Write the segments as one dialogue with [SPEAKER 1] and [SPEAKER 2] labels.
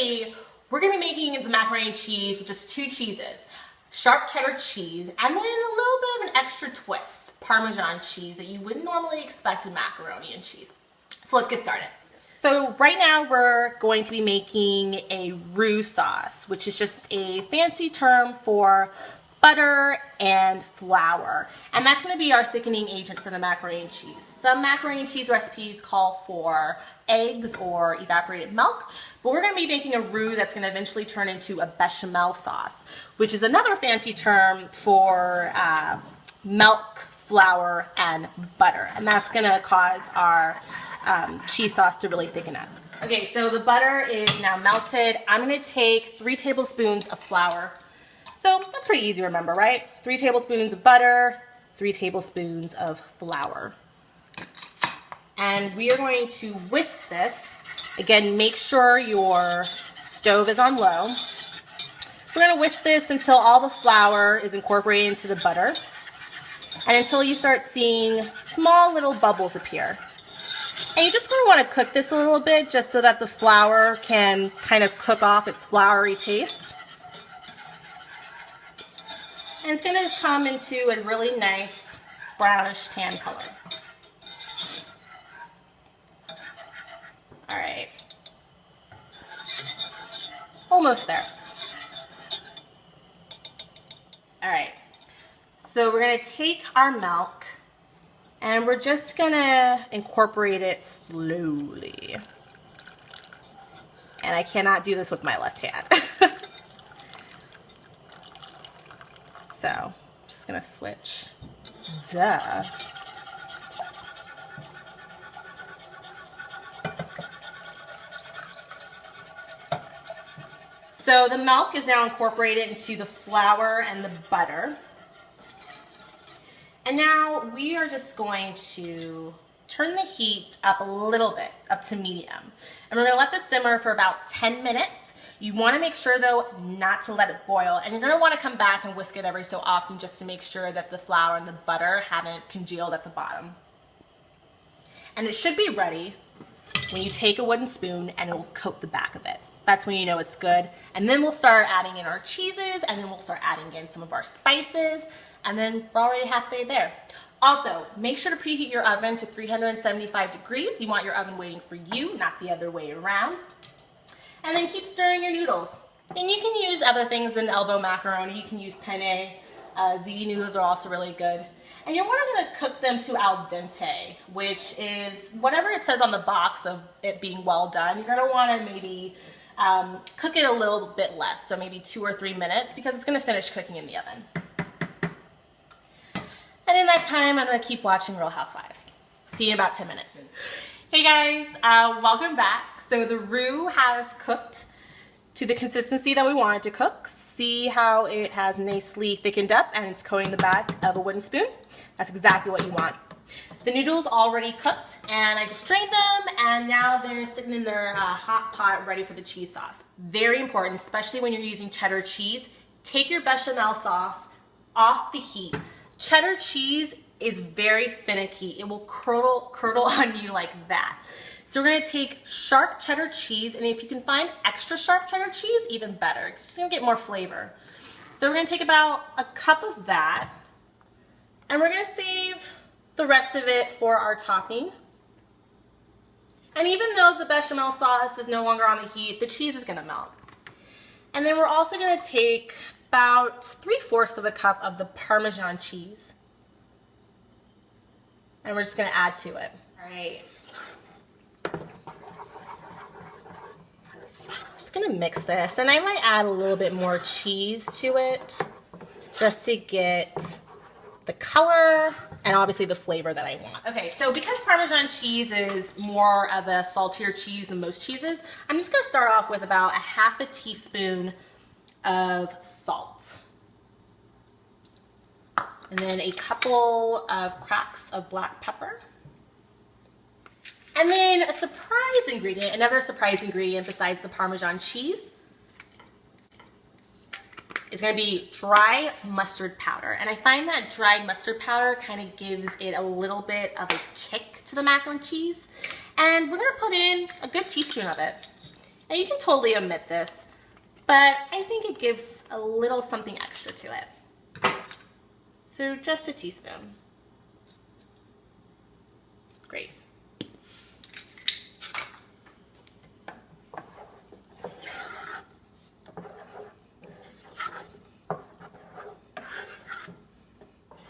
[SPEAKER 1] basically, we're gonna be making the macaroni and cheese with just 2 cheeses. Sharp cheddar cheese, and then a little bit of an extra twist, Parmesan cheese that you wouldn't normally expect in macaroni and cheese. So let's get started. So right now we're going to be making a roux sauce, which is just a fancy term for butter and flour. And that's going to be our thickening agent for the macaroni and cheese. Some macaroni and cheese recipes call for eggs or evaporated milk, but we're going to be making a roux that's going to eventually turn into a bechamel sauce, which is another fancy term for milk, flour, and butter. And that's going to cause our cheese sauce to really thicken up. Okay, so the butter is now melted. I'm going to take 3 tablespoons of flour. So that's pretty easy to remember, right? 3 tablespoons of butter, 3 tablespoons of flour. And we are going to whisk this. Again, make sure your stove is on low. We're going to whisk this until all the flour is incorporated into the butter and until you start seeing small little bubbles appear. And you just going to want to cook this a little bit just so that the flour can kind of cook off its floury taste. And it's going to come into a really nice brownish tan color. All right. Almost there. All right. So we're going to take our milk and we're just going to incorporate it slowly. And I cannot do this with my left hand. So, I'm just going to switch. Duh. So the milk is now incorporated into the flour and the butter. And now we are just going to turn the heat up a little bit, up to medium. And we're going to let this simmer for about 10 minutes. You want to make sure though not to let it boil, and you're going to want to come back and whisk it every so often just to make sure that the flour and the butter haven't congealed at the bottom. And it should be ready when you take a wooden spoon and it will coat the back of it. That's when you know it's good. And then we'll start adding in our cheeses, and then we'll start adding in some of our spices, and then we're already halfway there. Also, make sure to preheat your oven to 375 degrees. You want your oven waiting for you, not the other way around. And then keep stirring your noodles. And you can use other things than elbow macaroni. You can use penne. Ziti noodles are also really good. And you're going to cook them to al dente, which is whatever it says on the box of it being well done. You're going to want to maybe cook it a little bit less, so maybe 2 or 3 minutes, because it's going to finish cooking in the oven. And in that time, I'm going to keep watching Real Housewives. See you in about 10 minutes. Hey guys, welcome back. So the roux has cooked to the consistency that we wanted to cook. See how it has nicely thickened up and it's coating the back of a wooden spoon? That's exactly what you want. The noodles already cooked and I just drained them, and now they're sitting in their hot pot ready for the cheese sauce. Very important, especially when you're using cheddar cheese. Take your bechamel sauce off the heat. Cheddar cheese is very finicky. It will curdle on you like that. So we're going to take sharp cheddar cheese, and if you can find extra sharp cheddar cheese, even better. It's just going to get more flavor. So we're going to take about a cup of that, and we're going to save the rest of it for our topping. And even though the bechamel sauce is no longer on the heat, the cheese is going to melt. And then we're also going to take about 3/4 of a cup of the Parmesan cheese, and we're just going to add to it. All right. Just going to mix this, and I might add a little bit more cheese to it just to get the color and obviously the flavor that I want. Okay, so because Parmesan cheese is more of a saltier cheese than most cheeses, I'm just going to start off with about 1/2 teaspoon of salt. And then a couple of cracks of black pepper. And then a surprise ingredient, another surprise ingredient besides the Parmesan cheese, is going to be dry mustard powder. And I find that dried mustard powder kind of gives it a little bit of a kick to the mac and cheese. And we're going to put in a good teaspoon of it. And you can totally omit this, but I think it gives a little something extra to it. So just a teaspoon. Great.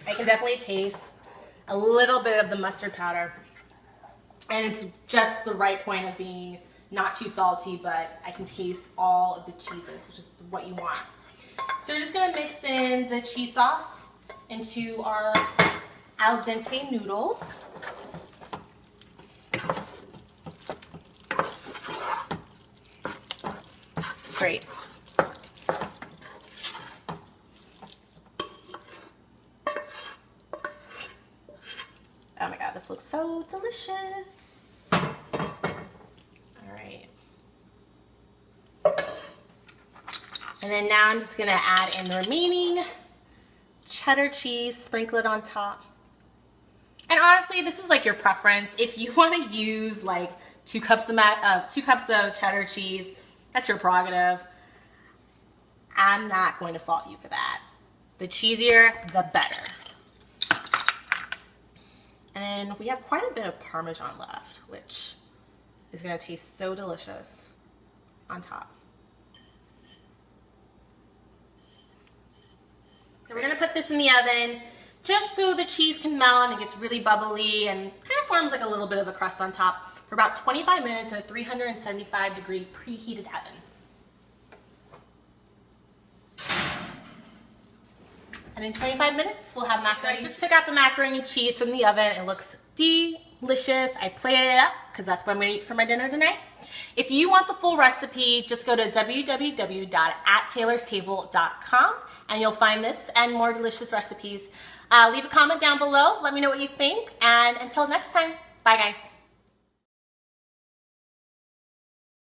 [SPEAKER 1] I can definitely taste a little bit of the mustard powder, and it's just the right point of being not too salty, but I can taste all of the cheeses, which is what you want. So we're just gonna mix in the cheese sauce into our al dente noodles. Great. Oh my God, this looks so delicious. All right. And then now I'm just gonna add in the remaining cheddar cheese, sprinkle it on top. And honestly, this is like your preference. If you wanna use like 2 cups of cheddar cheese, that's your prerogative. I'm not going to fault you for that. The cheesier, the better. And then we have quite a bit of Parmesan left, which is gonna taste so delicious on top. So we're gonna put this in the oven just so the cheese can melt and it gets really bubbly and kind of forms like a little bit of a crust on top for about 25 minutes in a 375-degree preheated oven. And in 25 minutes, we'll have macaroni. So I just took out the macaroni and cheese from the oven. It looks delicious. I plated it up because that's what I'm gonna eat for my dinner tonight. If you want the full recipe, just go to www.attaylorsTable.com and you'll find this and more delicious recipes. Leave a comment down below. Let me know what you think. And until next time, bye guys.